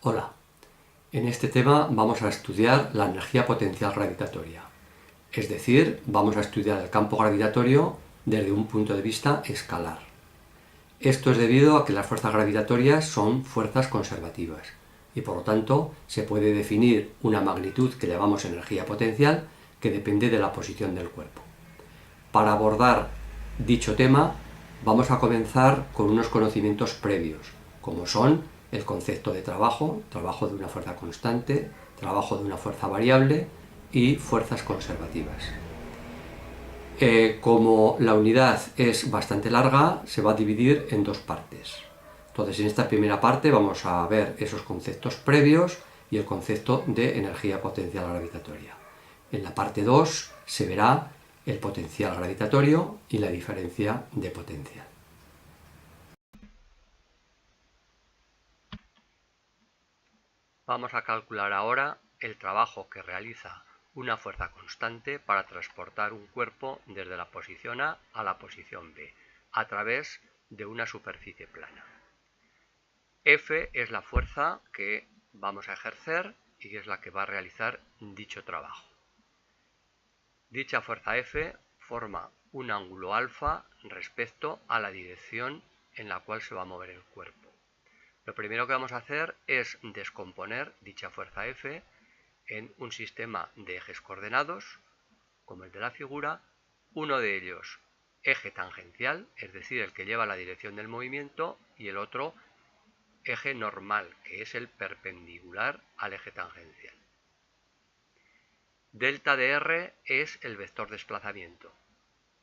Hola, en este tema vamos a estudiar la energía potencial gravitatoria, es decir, vamos a estudiar el campo gravitatorio desde un punto de vista escalar. Esto es debido a que las fuerzas gravitatorias son fuerzas conservativas y por lo tanto se puede definir una magnitud que llamamos energía potencial que depende de la posición del cuerpo. Para abordar dicho tema vamos a comenzar con unos conocimientos previos, como son el concepto de trabajo, trabajo de una fuerza constante, trabajo de una fuerza variable y fuerzas conservativas. Como la unidad es bastante larga, se va a dividir en dos partes. Entonces, en esta primera parte vamos a ver esos conceptos previos y el concepto de energía potencial gravitatoria. En la parte 2 se verá el potencial gravitatorio y la diferencia de potencial. Vamos a calcular ahora el trabajo que realiza una fuerza constante para transportar un cuerpo desde la posición A a la posición B, a través de una superficie plana. F es la fuerza que vamos a ejercer y es la que va a realizar dicho trabajo. Dicha fuerza F forma un ángulo alfa respecto a la dirección en la cual se va a mover el cuerpo. Lo primero que vamos a hacer es descomponer dicha fuerza F en un sistema de ejes coordenados, como el de la figura, uno de ellos eje tangencial, es decir, el que lleva la dirección del movimiento, y el otro eje normal, que es el perpendicular al eje tangencial. Delta de R es el vector desplazamiento,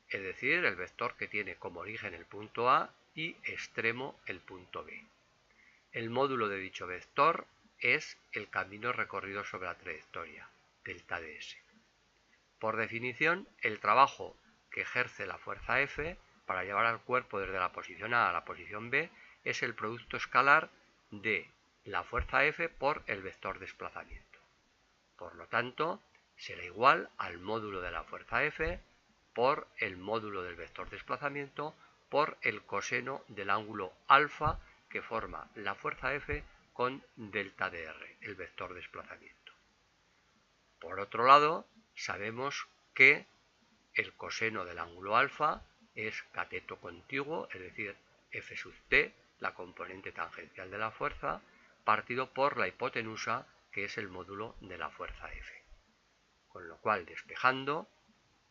es decir, el vector que tiene como origen el punto A y extremo el punto B. El módulo de dicho vector es el camino recorrido sobre la trayectoria, delta ds. Por definición, el trabajo que ejerce la fuerza F para llevar al cuerpo desde la posición A a la posición B es el producto escalar de la fuerza F por el vector desplazamiento. Por lo tanto, será igual al módulo de la fuerza F por el módulo del vector desplazamiento por el coseno del ángulo alfa que forma la fuerza F con delta de R, el vector desplazamiento. Por otro lado, sabemos que el coseno del ángulo alfa es cateto contiguo, es decir, F sub t, la componente tangencial de la fuerza, partido por la hipotenusa, que es el módulo de la fuerza F. Con lo cual, despejando,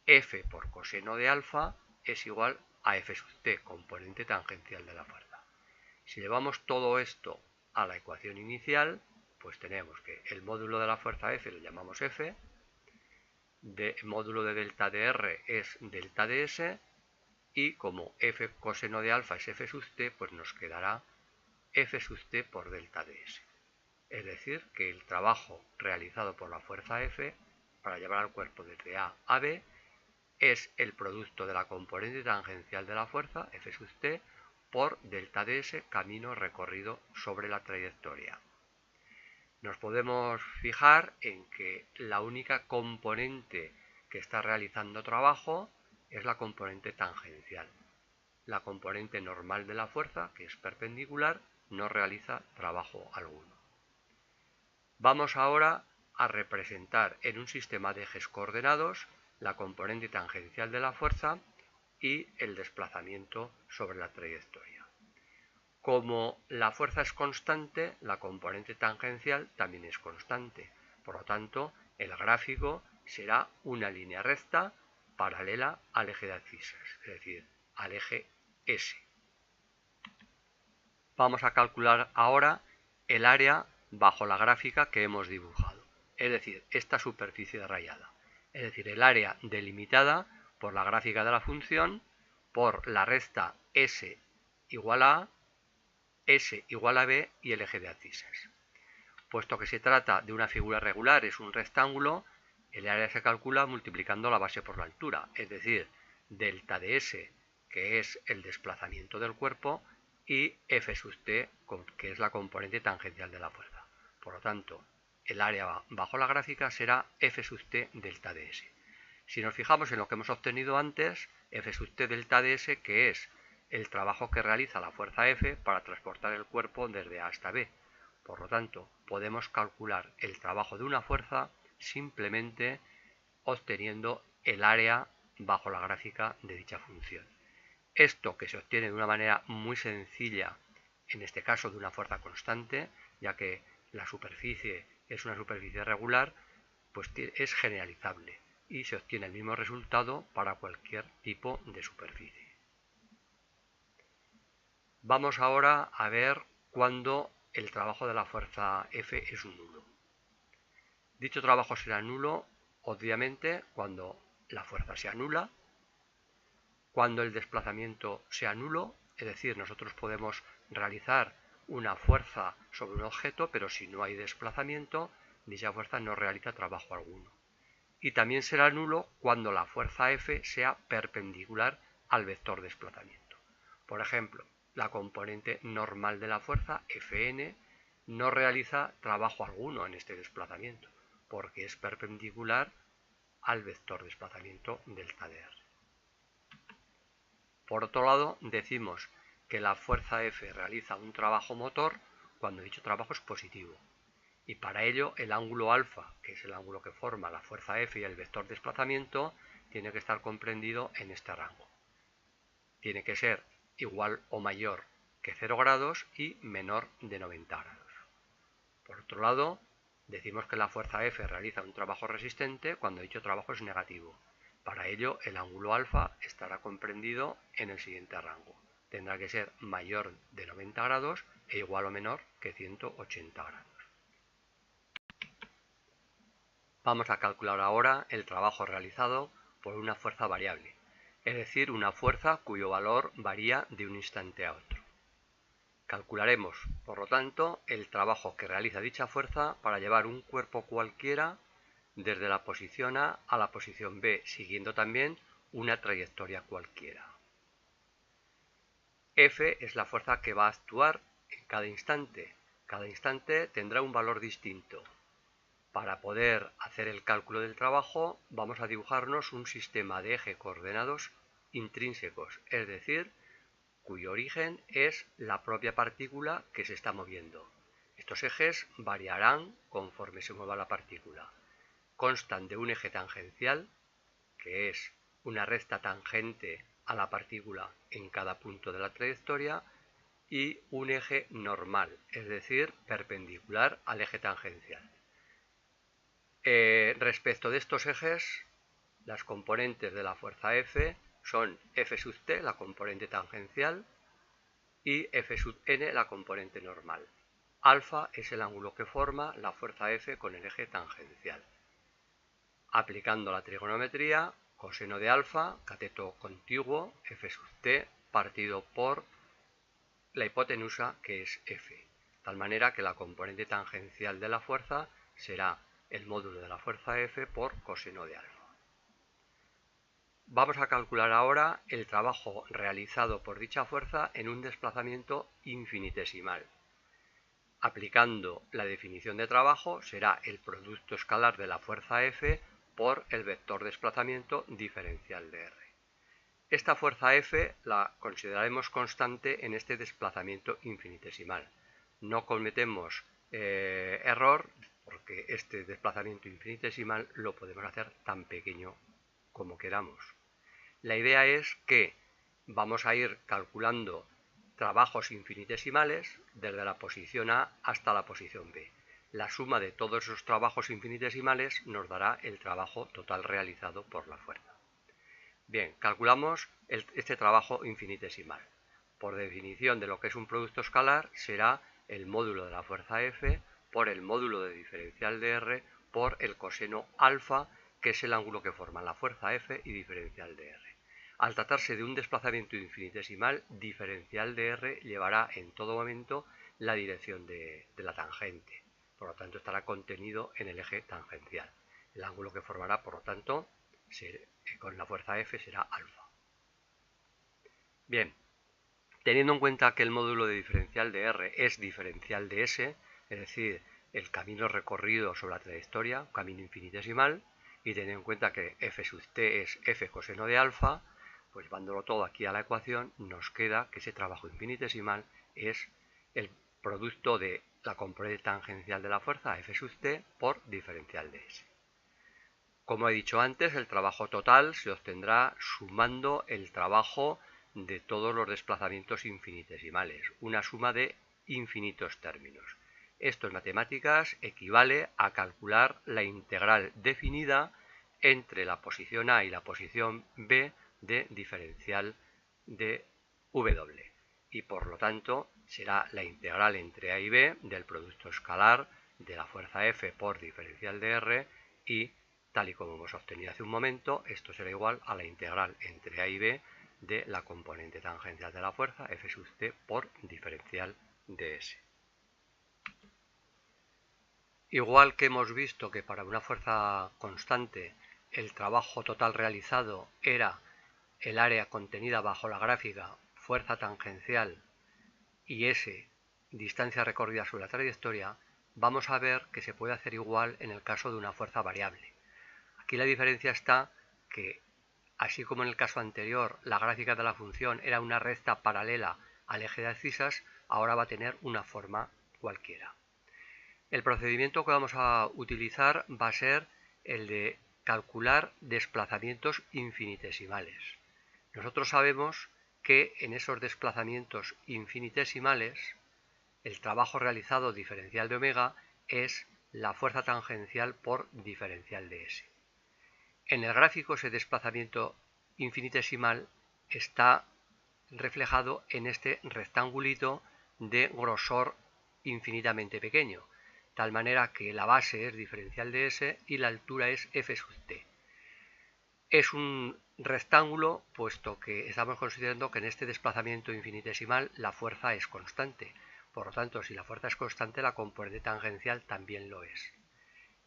F por coseno de alfa es igual a F sub t, componente tangencial de la fuerza. Si llevamos todo esto a la ecuación inicial, pues tenemos que el módulo de la fuerza F lo llamamos F, el módulo de delta de R es delta ds, y como F coseno de alfa es F sub t, pues nos quedará F sub t por delta ds. Es decir, que el trabajo realizado por la fuerza F para llevar al cuerpo desde A a B es el producto de la componente tangencial de la fuerza, F sub t, por delta ds, camino recorrido sobre la trayectoria. Nos podemos fijar en que la única componente que está realizando trabajo es la componente tangencial. La componente normal de la fuerza, que es perpendicular, no realiza trabajo alguno. Vamos ahora a representar en un sistema de ejes coordenados la componente tangencial de la fuerza y el desplazamiento sobre la trayectoria. Como la fuerza es constante, la componente tangencial también es constante. Por lo tanto, el gráfico será una línea recta paralela al eje de abscisas, es decir, al eje S. Vamos a calcular ahora el área bajo la gráfica que hemos dibujado, es decir, esta superficie rayada, es decir, el área delimitada por la gráfica de la función por la recta S igual a A, S igual a B y el eje de abscisas. Puesto que se trata de una figura regular, es un rectángulo, el área se calcula multiplicando la base por la altura, es decir, delta de S, que es el desplazamiento del cuerpo, y F sub t, que es la componente tangencial de la fuerza. Por lo tanto, el área bajo la gráfica será F sub t delta ds. Si nos fijamos en lo que hemos obtenido antes, F sub t delta ds, que es el trabajo que realiza la fuerza F para transportar el cuerpo desde A hasta B, Por lo tanto, podemos calcular el trabajo de una fuerza simplemente obteniendo el área bajo la gráfica de dicha función. Esto, que se obtiene de una manera muy sencilla, en este caso de una fuerza constante, ya que la superficie es una superficie regular, pues es generalizable y se obtiene el mismo resultado para cualquier tipo de superficie. Vamos ahora a ver cuándo el trabajo de la fuerza F es nulo. Dicho trabajo será nulo, obviamente, cuando la fuerza sea nula, cuando el desplazamiento sea nulo, es decir, nosotros podemos realizar una fuerza sobre un objeto, pero si no hay desplazamiento, dicha fuerza no realiza trabajo alguno. Y también será nulo cuando la fuerza F sea perpendicular al vector desplazamiento. Por ejemplo, la componente normal de la fuerza, Fn, no realiza trabajo alguno en este desplazamiento, porque es perpendicular al vector desplazamiento delta dr. Por otro lado, decimos que la fuerza F realiza un trabajo motor cuando dicho trabajo es positivo. Y para ello el ángulo alfa, que es el ángulo que forma la fuerza F y el vector desplazamiento, tiene que estar comprendido en este rango. Tiene que ser igual o mayor que 0 grados y menor de 90 grados. Por otro lado, decimos que la fuerza F realiza un trabajo resistente cuando dicho trabajo es negativo. Para ello, el ángulo alfa estará comprendido en el siguiente rango. Tendrá que ser mayor de 90 grados e igual o menor que 180 grados. Vamos a calcular ahora el trabajo realizado por una fuerza variable, es decir, una fuerza cuyo valor varía de un instante a otro. Calcularemos, por lo tanto, el trabajo que realiza dicha fuerza para llevar un cuerpo cualquiera desde la posición A a la posición B, siguiendo también una trayectoria cualquiera. F es la fuerza que va a actuar en cada instante. Cada instante tendrá un valor distinto. Para poder hacer el cálculo del trabajo, vamos a dibujarnos un sistema de eje coordenados intrínsecos, es decir, cuyo origen es la propia partícula que se está moviendo. Estos ejes variarán conforme se mueva la partícula. Constan de un eje tangencial, que es una recta tangente a la partícula en cada punto de la trayectoria, y un eje normal, es decir, perpendicular al eje tangencial. Respecto de estos ejes, las componentes de la fuerza F son F sub t, la componente tangencial, y F sub n, la componente normal. Alfa es el ángulo que forma la fuerza F con el eje tangencial. Aplicando la trigonometría, coseno de alfa, cateto contiguo, F sub t, partido por la hipotenusa, que es F, de tal manera que la componente tangencial de la fuerza será el módulo de la fuerza F por coseno de alfa. Vamos a calcular ahora el trabajo realizado por dicha fuerza en un desplazamiento infinitesimal. Aplicando la definición de trabajo, será el producto escalar de la fuerza F por el vector desplazamiento diferencial de R. Esta fuerza F la consideraremos constante en este desplazamiento infinitesimal. No cometemos error, porque este desplazamiento infinitesimal lo podemos hacer tan pequeño como queramos. La idea es que vamos a ir calculando trabajos infinitesimales desde la posición A hasta la posición B. La suma de todos esos trabajos infinitesimales nos dará el trabajo total realizado por la fuerza. Bien, calculamos este trabajo infinitesimal. Por definición de lo que es un producto escalar, será el módulo de la fuerza F por el módulo de diferencial de R por el coseno alfa, que es el ángulo que forman la fuerza F y diferencial de R. Al tratarse de un desplazamiento infinitesimal, diferencial de R llevará en todo momento la dirección de la tangente. Por lo tanto, estará contenido en el eje tangencial. El ángulo que formará, por lo tanto, con la fuerza F será alfa. Bien, teniendo en cuenta que el módulo de diferencial de R es diferencial de S, es decir, el camino recorrido sobre la trayectoria, un camino infinitesimal, y teniendo en cuenta que F sub t es F coseno de alfa, pues llevándolo todo aquí a la ecuación, nos queda que ese trabajo infinitesimal es el producto de la componente tangencial de la fuerza F sub t por diferencial de S. Como he dicho antes, el trabajo total se obtendrá sumando el trabajo de todos los desplazamientos infinitesimales, una suma de infinitos términos. Esto en matemáticas equivale a calcular la integral definida entre la posición A y la posición B de diferencial de W. Y por lo tanto será la integral entre A y B del producto escalar de la fuerza F por diferencial de R y, tal y como hemos obtenido hace un momento, esto será igual a la integral entre A y B de la componente tangencial de la fuerza F sub t por diferencial de S. Igual que hemos visto que para una fuerza constante el trabajo total realizado era el área contenida bajo la gráfica fuerza tangencial y S, distancia recorrida sobre la trayectoria, vamos a ver que se puede hacer igual en el caso de una fuerza variable. Aquí la diferencia está que, así como en el caso anterior la gráfica de la función era una recta paralela al eje de abscisas, ahora va a tener una forma cualquiera. El procedimiento que vamos a utilizar va a ser el de calcular desplazamientos infinitesimales. Nosotros sabemos que en esos desplazamientos infinitesimales el trabajo realizado diferencial de omega es la fuerza tangencial por diferencial de S. En el gráfico ese desplazamiento infinitesimal está reflejado en este rectangulito de grosor infinitamente pequeño, tal manera que la base es diferencial de S y la altura es F sub t. Es un rectángulo puesto que estamos considerando que en este desplazamiento infinitesimal la fuerza es constante. Por lo tanto, si la fuerza es constante, la componente tangencial también lo es.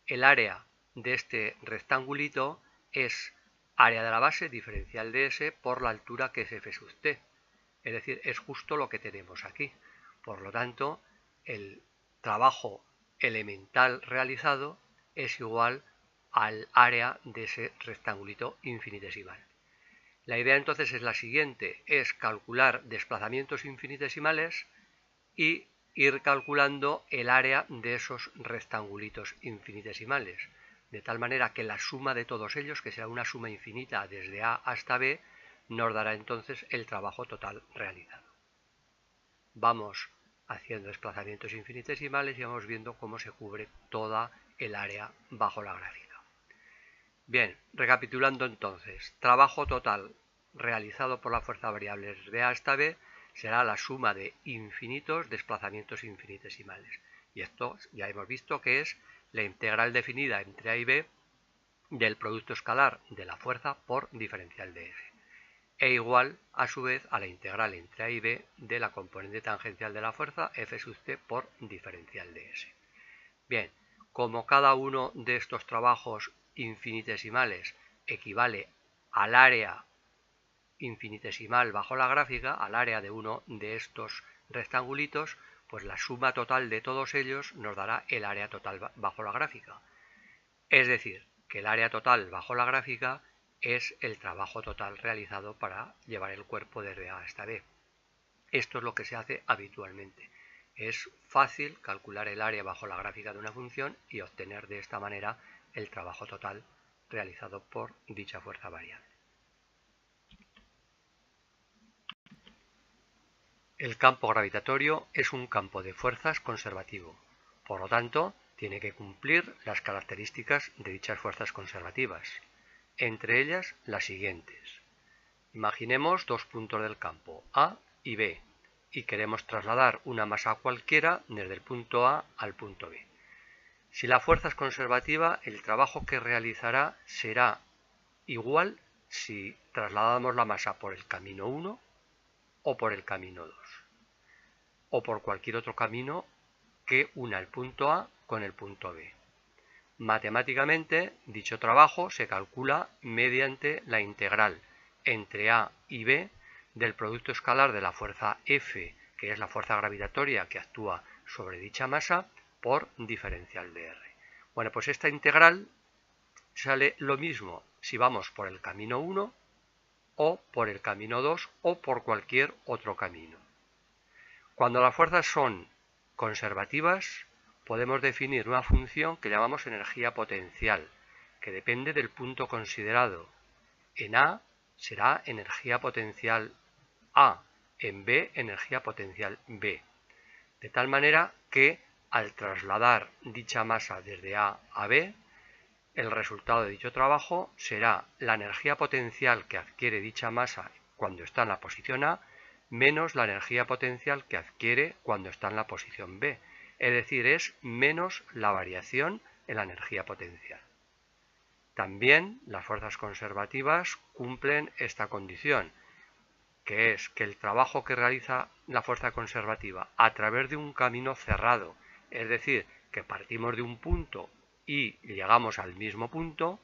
El área de este rectangulito es área de la base diferencial de S por la altura que es F sub t. Es decir, es justo lo que tenemos aquí. Por lo tanto, el trabajo elemental realizado es igual al área de ese rectangulito infinitesimal. La idea entonces es la siguiente, es calcular desplazamientos infinitesimales y ir calculando el área de esos rectangulitos infinitesimales, de tal manera que la suma de todos ellos, que será una suma infinita desde A hasta B, nos dará entonces el trabajo total realizado. Vamos haciendo desplazamientos infinitesimales y vamos viendo cómo se cubre toda el área bajo la gráfica. Bien, recapitulando entonces, trabajo total realizado por la fuerza variable de A hasta B será la suma de infinitos desplazamientos infinitesimales. Y esto ya hemos visto que es la integral definida entre A y B del producto escalar de la fuerza por diferencial de F. E igual, a su vez, a la integral entre A y B de la componente tangencial de la fuerza F sub t por diferencial de S. Bien, como cada uno de estos trabajos infinitesimales equivale al área infinitesimal bajo la gráfica, al área de uno de estos rectangulitos, pues la suma total de todos ellos nos dará el área total bajo la gráfica. Es decir, que el área total bajo la gráfica es el trabajo total realizado para llevar el cuerpo desde A hasta B. Esto es lo que se hace habitualmente. Es fácil calcular el área bajo la gráfica de una función y obtener de esta manera el trabajo total realizado por dicha fuerza variable. El campo gravitatorio es un campo de fuerzas conservativo, por lo tanto, tiene que cumplir las características de dichas fuerzas conservativas, entre ellas las siguientes. Imaginemos dos puntos del campo, A y B, y queremos trasladar una masa cualquiera desde el punto A al punto B. Si la fuerza es conservativa, el trabajo que realizará será igual si trasladamos la masa por el camino 1 o por el camino 2, o por cualquier otro camino que una el punto A con el punto B. Matemáticamente, dicho trabajo se calcula mediante la integral entre A y B del producto escalar de la fuerza F, que es la fuerza gravitatoria que actúa sobre dicha masa, por diferencial de R. Bueno, pues esta integral sale lo mismo si vamos por el camino 1 o por el camino 2 o por cualquier otro camino. Cuando las fuerzas son conservativas, podemos definir una función que llamamos energía potencial, que depende del punto considerado. En A será energía potencial A, en B energía potencial B, de tal manera que al trasladar dicha masa desde A a B, el resultado de dicho trabajo será la energía potencial que adquiere dicha masa cuando está en la posición A menos la energía potencial que adquiere cuando está en la posición B, es decir, es menos la variación en la energía potencial. También las fuerzas conservativas cumplen esta condición, que es que el trabajo que realiza la fuerza conservativa a través de un camino cerrado, es decir, que partimos de un punto y llegamos al mismo punto,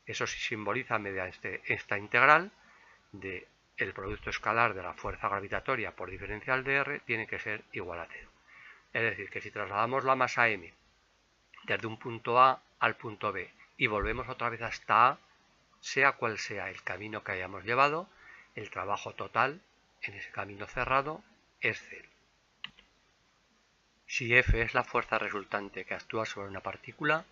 eso se simboliza mediante esta integral de el producto escalar de la fuerza gravitatoria por diferencial de R tiene que ser igual a 0. Es decir, que si trasladamos la masa m desde un punto A al punto B y volvemos otra vez hasta A, sea cual sea el camino que hayamos llevado, el trabajo total en ese camino cerrado es 0. Si F es la fuerza resultante que actúa sobre una partícula,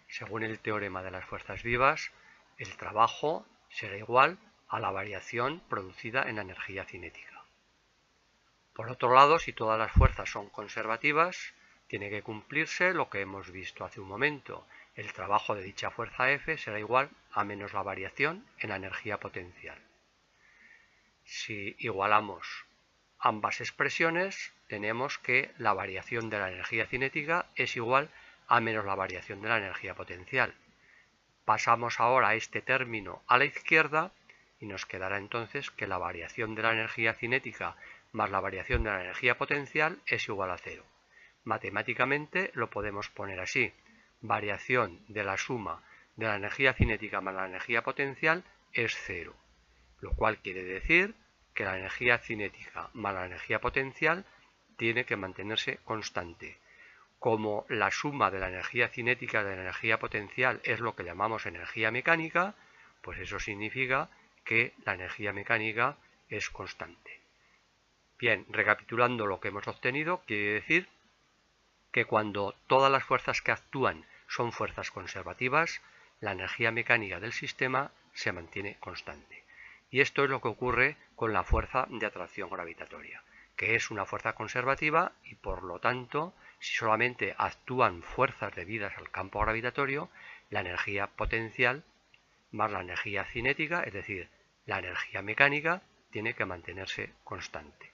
según el teorema de las fuerzas vivas, el trabajo será igual a la variación producida en la energía cinética. Por otro lado, si todas las fuerzas son conservativas, tiene que cumplirse lo que hemos visto hace un momento. El trabajo de dicha fuerza F será igual a menos la variación en la energía potencial. Si igualamos ambas expresiones, tenemos que la variación de la energía cinética es igual a menos la variación de la energía potencial. Pasamos ahora este término a la izquierda y nos quedará entonces que la variación de la energía cinética más la variación de la energía potencial es igual a 0. Matemáticamente lo podemos poner así: variación de la suma de la energía cinética más la energía potencial es 0, lo cual quiere decir que la energía cinética más la energía potencial tiene que mantenerse constante. Como la suma de la energía cinética y de la energía potencial es lo que llamamos energía mecánica, pues eso significa que la energía mecánica es constante. Bien, recapitulando lo que hemos obtenido, quiere decir que cuando todas las fuerzas que actúan son fuerzas conservativas, la energía mecánica del sistema se mantiene constante. Y esto es lo que ocurre con la fuerza de atracción gravitatoria, que es una fuerza conservativa y por lo tanto, si solamente actúan fuerzas debidas al campo gravitatorio, la energía potencial más la energía cinética, es decir, la energía mecánica, tiene que mantenerse constante.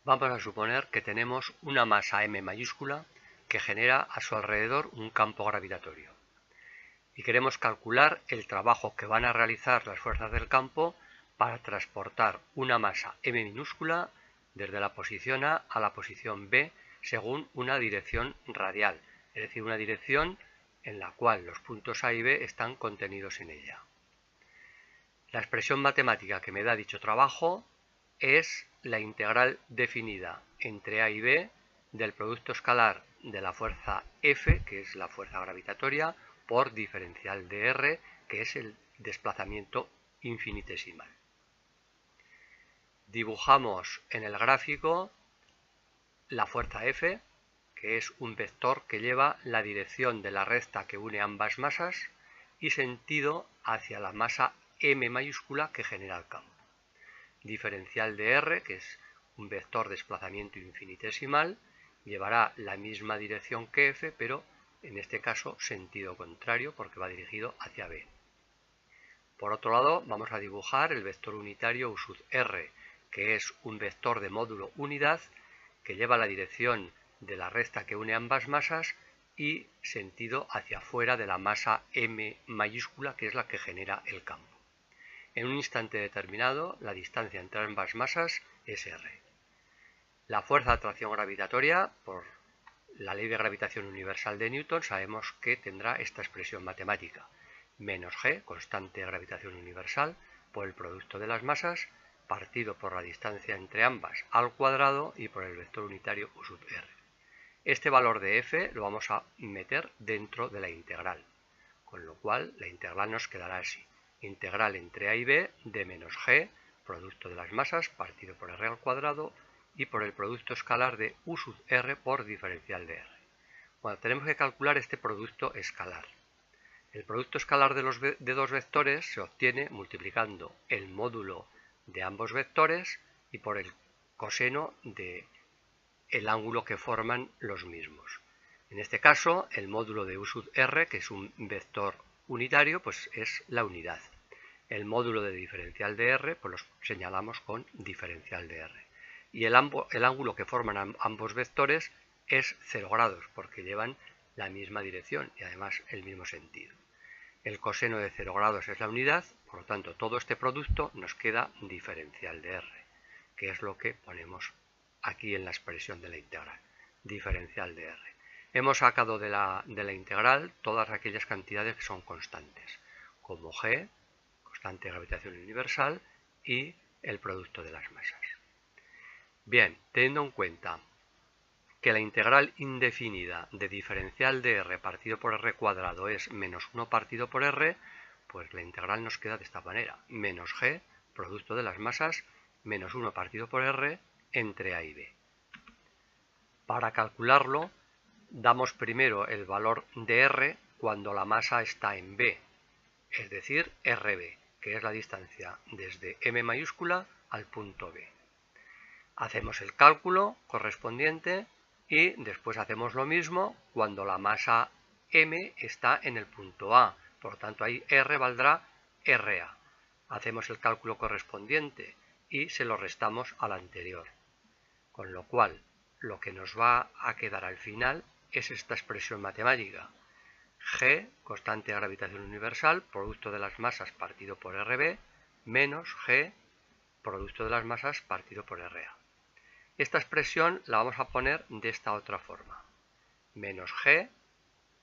Vamos a suponer que tenemos una masa m mayúscula que genera a su alrededor un campo gravitatorio y queremos calcular el trabajo que van a realizar las fuerzas del campo para transportar una masa m minúscula desde la posición A a la posición B según una dirección radial, es decir, una dirección en la cual los puntos A y B están contenidos en ella. La expresión matemática que me da dicho trabajo es la integral definida entre A y B del producto escalar de la fuerza F, que es la fuerza gravitatoria, por diferencial de R, que es el desplazamiento infinitesimal. Dibujamos en el gráfico la fuerza F, que es un vector que lleva la dirección de la recta que une ambas masas y sentido hacia la masa m mayúscula que genera el campo. Diferencial de R, que es un vector de desplazamiento infinitesimal, llevará la misma dirección que F, pero en este caso sentido contrario porque va dirigido hacia B. Por otro lado, vamos a dibujar el vector unitario U sub R, que es un vector de módulo unidad que lleva la dirección de la recta que une ambas masas y sentido hacia afuera de la masa m mayúscula, que es la que genera el campo. En un instante determinado, la distancia entre ambas masas es r. La fuerza de atracción gravitatoria, por la ley de gravitación universal de Newton, sabemos que tendrá esta expresión matemática: menos g, constante de gravitación universal, por el producto de las masas, partido por la distancia entre ambas al cuadrado y por el vector unitario U sub r. Este valor de f lo vamos a meter dentro de la integral, con lo cual la integral nos quedará así: integral entre a y b de menos g producto de las masas partido por R al cuadrado, y por el producto escalar de U sub R por diferencial de R. Bueno, tenemos que calcular este producto escalar. El producto escalar de dos vectores se obtiene multiplicando el módulo de ambos vectores y por el coseno del ángulo que forman los mismos. En este caso, el módulo de U sub R, que es un vector unitario, pues es la unidad. El módulo de diferencial de R, pues lo señalamos con diferencial de R. Y el ángulo que forman ambos vectores es 0 grados, porque llevan la misma dirección y además el mismo sentido. El coseno de 0 grados es la unidad, por lo tanto todo este producto nos queda diferencial de R, que es lo que ponemos aquí en la expresión de la integral, diferencial de R. Hemos sacado de la integral todas aquellas cantidades que son constantes, como G, constante de gravitación universal, y el producto de las masas. Bien, teniendo en cuenta que la integral indefinida de diferencial de R partido por R cuadrado es menos 1 partido por R, pues la integral nos queda de esta manera, menos G, producto de las masas, menos 1 partido por R entre A y B. Para calcularlo, damos primero el valor de R cuando la masa está en B, es decir, RB, que es la distancia desde M mayúscula al punto B. Hacemos el cálculo correspondiente y después hacemos lo mismo cuando la masa M está en el punto A. Por lo tanto, ahí R valdrá RA. Hacemos el cálculo correspondiente y se lo restamos al anterior. Con lo cual, lo que nos va a quedar al final es esta expresión matemática. G, constante de gravitación universal, producto de las masas partido por RB, menos G, producto de las masas partido por RA. Esta expresión la vamos a poner de esta otra forma. Menos G,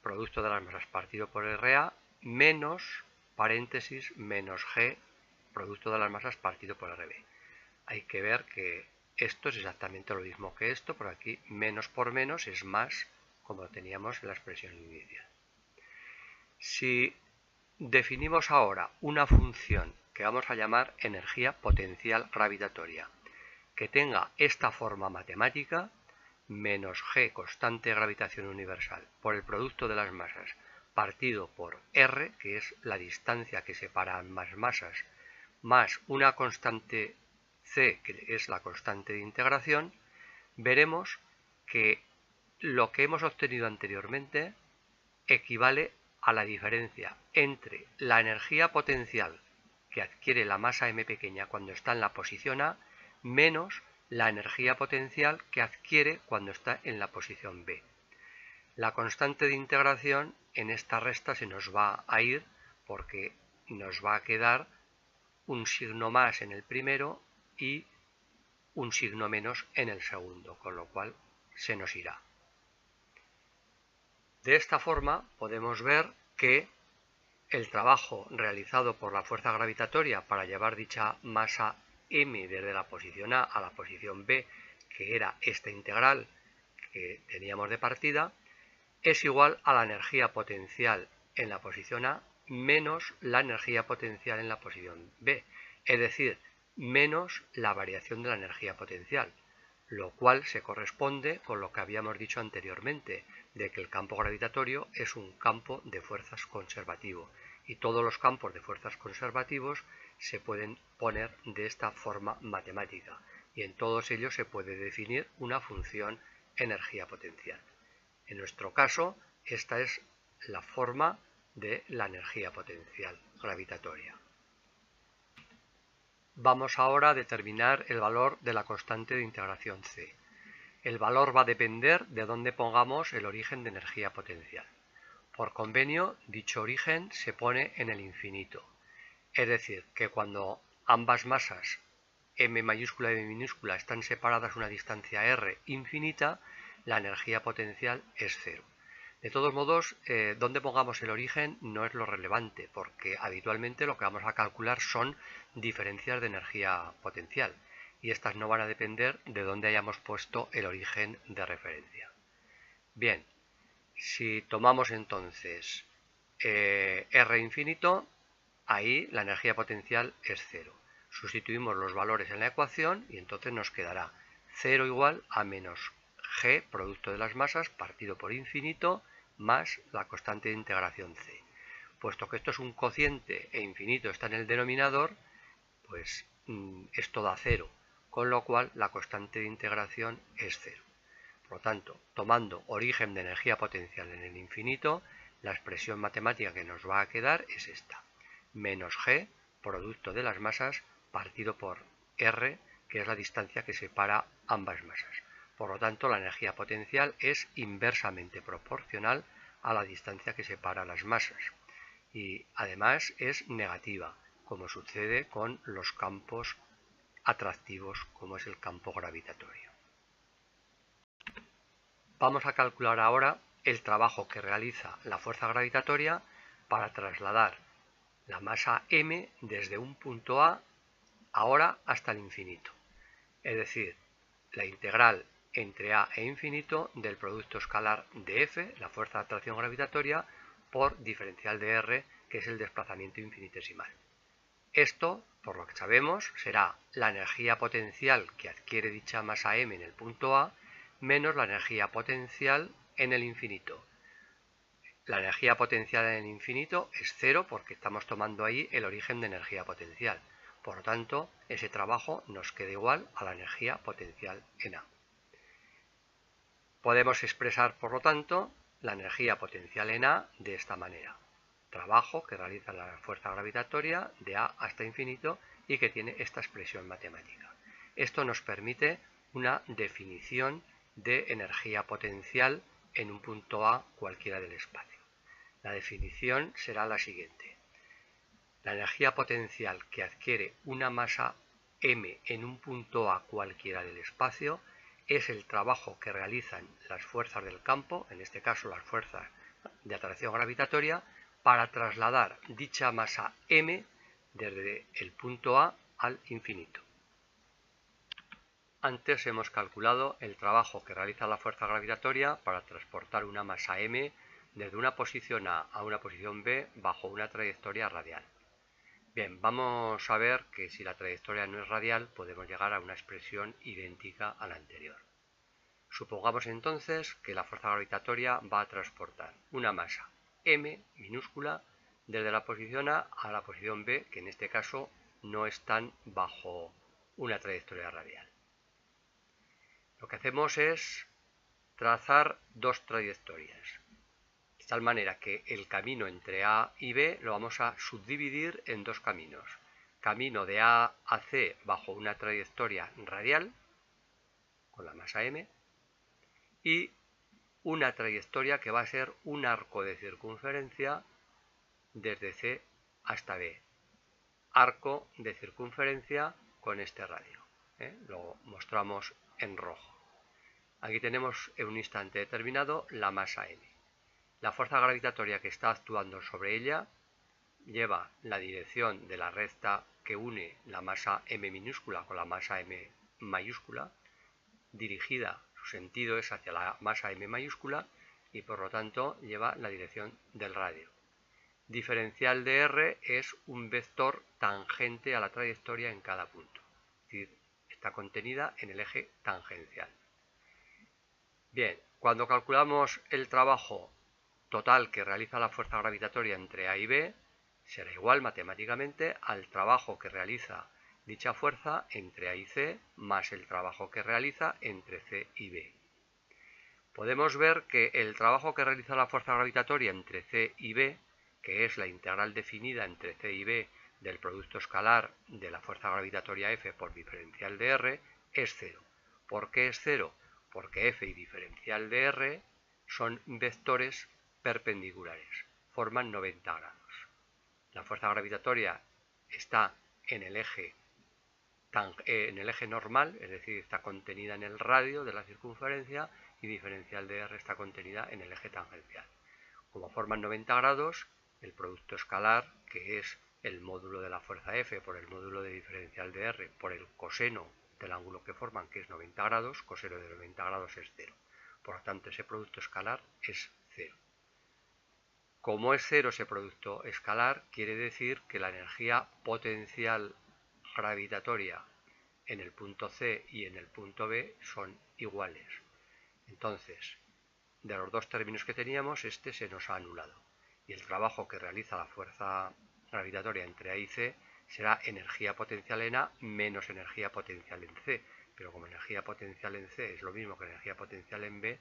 producto de las masas partido por RA, menos, paréntesis, menos G, producto de las masas partido por RB. Hay que ver que esto es exactamente lo mismo que esto, por aquí menos por menos es más, como lo teníamos en la expresión inicial. Si definimos ahora una función que vamos a llamar energía potencial gravitatoria, que tenga esta forma matemática, menos G, constante de gravitación universal, por el producto de las masas, partido por R, que es la distancia que separa ambas masas, más una constante C, que es la constante de integración, veremos que lo que hemos obtenido anteriormente equivale a la diferencia entre la energía potencial que adquiere la masa m pequeña cuando está en la posición A, menos la energía potencial que adquiere cuando está en la posición B. La constante de integración en esta resta se nos va a ir porque nos va a quedar un signo más en el primero y un signo menos en el segundo, con lo cual se nos irá. De esta forma podemos ver que el trabajo realizado por la fuerza gravitatoria para llevar dicha masa m desde la posición A a la posición B, que era esta integral que teníamos de partida, es igual a la energía potencial en la posición A menos la energía potencial en la posición B, es decir, menos la variación de la energía potencial, lo cual se corresponde con lo que habíamos dicho anteriormente, de que el campo gravitatorio es un campo de fuerzas conservativo, y todos los campos de fuerzas conservativos se pueden poner de esta forma matemática, y en todos ellos se puede definir una función energía potencial. En nuestro caso, esta es la forma de la energía potencial gravitatoria. Vamos ahora a determinar el valor de la constante de integración C. El valor va a depender de dónde pongamos el origen de energía potencial. Por convenio, dicho origen se pone en el infinito. Es decir, que cuando ambas masas m mayúscula y m minúscula están separadas una distancia r infinita, la energía potencial es cero. De todos modos, donde pongamos el origen no es lo relevante, porque habitualmente lo que vamos a calcular son diferencias de energía potencial, y estas no van a depender de dónde hayamos puesto el origen de referencia. Bien, si tomamos entonces R infinito, ahí la energía potencial es cero. Sustituimos los valores en la ecuación y entonces nos quedará 0 igual a menos g, producto de las masas, partido por infinito, más la constante de integración c. Puesto que esto es un cociente e infinito está en el denominador, pues esto da 0, con lo cual la constante de integración es 0. Por lo tanto, tomando origen de energía potencial en el infinito, la expresión matemática que nos va a quedar es esta, menos g, producto de las masas, partido por r, que es la distancia que separa ambas masas. Por lo tanto, la energía potencial es inversamente proporcional a la distancia que separa las masas. Y además es negativa, como sucede con los campos atractivos, como es el campo gravitatorio. Vamos a calcular ahora el trabajo que realiza la fuerza gravitatoria para trasladar la masa m desde un punto A ahora hasta el infinito. Es decir, la integral entre A e infinito del producto escalar de F, la fuerza de atracción gravitatoria, por diferencial de R, que es el desplazamiento infinitesimal. Esto, por lo que sabemos, será la energía potencial que adquiere dicha masa m en el punto A menos la energía potencial en el infinito. La energía potencial en el infinito es 0 porque estamos tomando ahí el origen de energía potencial. Por lo tanto, ese trabajo nos queda igual a la energía potencial en A. Podemos expresar, por lo tanto, la energía potencial en A de esta manera. Trabajo que realiza la fuerza gravitatoria de A hasta infinito y que tiene esta expresión matemática. Esto nos permite una definición de energía potencial en un punto A cualquiera del espacio. La definición será la siguiente. La energía potencial que adquiere una masa m en un punto A cualquiera del espacio es el trabajo que realizan las fuerzas del campo, en este caso las fuerzas de atracción gravitatoria, para trasladar dicha masa m desde el punto A al infinito. Antes hemos calculado el trabajo que realiza la fuerza gravitatoria para transportar una masa m desde una posición A a una posición B bajo una trayectoria radial. Bien, vamos a ver que si la trayectoria no es radial podemos llegar a una expresión idéntica a la anterior. Supongamos entonces que la fuerza gravitatoria va a transportar una masa m minúscula desde la posición A a la posición B, que en este caso no están bajo una trayectoria radial. Lo que hacemos es trazar dos trayectorias, de tal manera que el camino entre A y B lo vamos a subdividir en dos caminos. Camino de A a C bajo una trayectoria radial, con la masa m, y una trayectoria que va a ser un arco de circunferencia desde C hasta B. Arco de circunferencia con este radio. Lo mostramos en rojo. Aquí tenemos en un instante determinado la masa m. La fuerza gravitatoria que está actuando sobre ella lleva la dirección de la recta que une la masa m minúscula con la masa m mayúscula, dirigida, su sentido es hacia la masa m mayúscula y por lo tanto lleva la dirección del radio. Diferencial de r es un vector tangente a la trayectoria en cada punto, es decir, está contenida en el eje tangencial. Bien, cuando calculamos el trabajo total que realiza la fuerza gravitatoria entre A y B, será igual matemáticamente al trabajo que realiza dicha fuerza entre A y C más el trabajo que realiza entre C y B. Podemos ver que el trabajo que realiza la fuerza gravitatoria entre C y B, que es la integral definida entre C y B del producto escalar de la fuerza gravitatoria F por diferencial de R, es 0. ¿Por qué es 0? Porque F y diferencial de R son vectores perpendiculares, forman 90 grados. La fuerza gravitatoria está en el eje normal, es decir, está contenida en el radio de la circunferencia, y diferencial de R está contenida en el eje tangencial. Como forman 90 grados, el producto escalar, que es el módulo de la fuerza F por el módulo de diferencial de R por el coseno del ángulo que forman, que es 90 grados, coseno de 90 grados es 0. Por lo tanto, ese producto escalar es 0. Como es 0 ese producto escalar, quiere decir que la energía potencial gravitatoria en el punto C y en el punto B son iguales. Entonces, de los dos términos que teníamos, este se nos ha anulado. Y el trabajo que realiza la fuerza gravitatoria entre A y C será energía potencial en A menos energía potencial en C. Pero como energía potencial en C es lo mismo que energía potencial en B,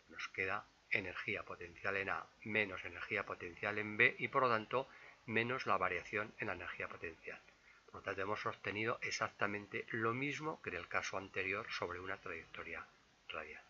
nos queda energía potencial en A menos energía potencial en B y por lo tanto menos la variación en la energía potencial. Por lo tanto hemos obtenido exactamente lo mismo que en el caso anterior sobre una trayectoria radial.